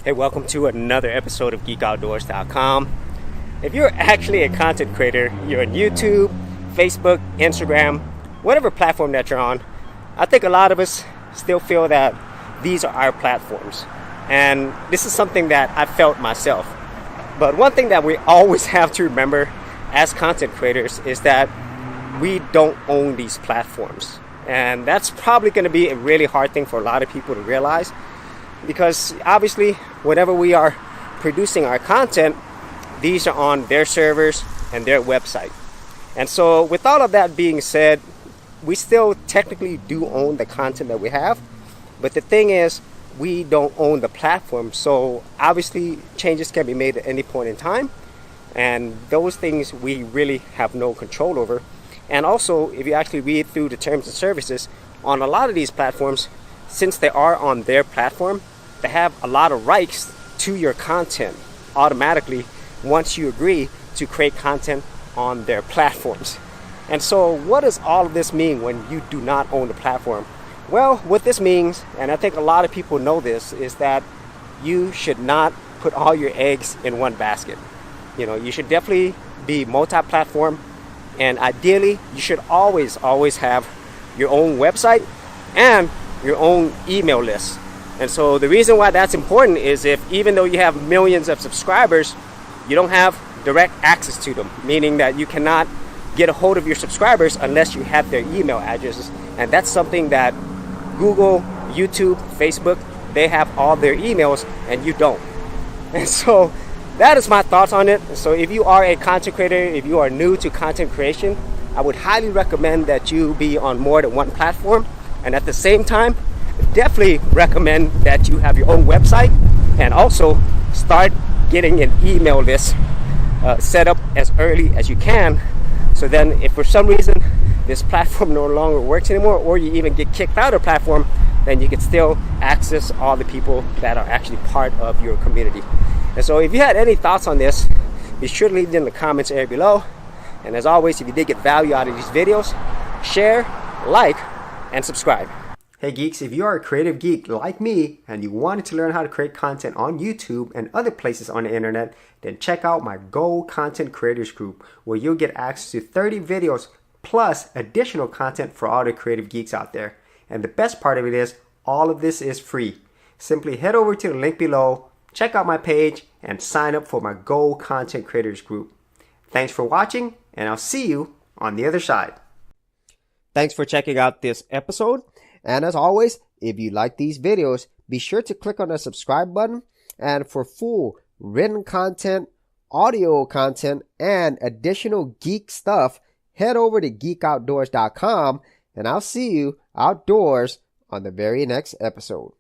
Hey, welcome to another episode of GeekOutdoors.com. If you're actually a content creator, you're on YouTube, Facebook, Instagram, whatever platform that you're on, I think a lot of us still feel that these are our platforms. And this is something that I felt myself. But one thing that we always have to remember as content creators is that we don't own these platforms. And that's probably going to be a really hard thing for a lot of people to realize, because obviously whenever we are producing our content, these are on their servers and their website. And so with all of that being said, we still technically do own the content that we have, but the thing is, we don't own the platform. So obviously changes can be made at any point in time, and those things we really have no control over. And also, if you actually read through the terms and services on a lot of these platforms, since they are on their platform, they have a lot of rights to your content automatically once you agree to create content on their platforms. And so what does all of this mean when you do not own the platform? Well, what this means, and I think a lot of people know this, is that you should not put all your eggs in one basket. You should definitely be multi-platform, and ideally you should always have your own website and your own email list. And so the reason why that's important is if, even though you have millions of subscribers, you don't have direct access to them, meaning that you cannot get a hold of your subscribers unless you have their email addresses. And that's something that Google, YouTube, Facebook, they have all their emails and you don't. And so that is my thoughts on it. So if you are a content creator, if you are new to content creation, I would highly recommend that you be on more than one platform. And at the same time, definitely recommend that you have your own website, and also start getting an email list set up as early as you can. So then if for some reason this platform no longer works anymore, or you even get kicked out of the platform, then you can still access all the people that are actually part of your community. And so if you had any thoughts on this, be sure to leave them in the comments area below. And as always, if you did get value out of these videos, share, like, and subscribe. Hey geeks, if you are a creative geek like me and you wanted to learn how to create content on YouTube and other places on the internet, then check out my Gold Content Creators group, where you'll get access to 30 videos plus additional content for all the creative geeks out there. And the best part of it is, all of this is free. Simply head over to the link below, check out my page, and sign up for my Gold Content Creators group. Thanks for watching, and I'll see you on the other side. Thanks for checking out this episode. And as always, if you like these videos, be sure to click on the subscribe button. And for full written content, audio content, and additional geek stuff, head over to GeekOutdoors.com, and I'll see you outdoors on the very next episode.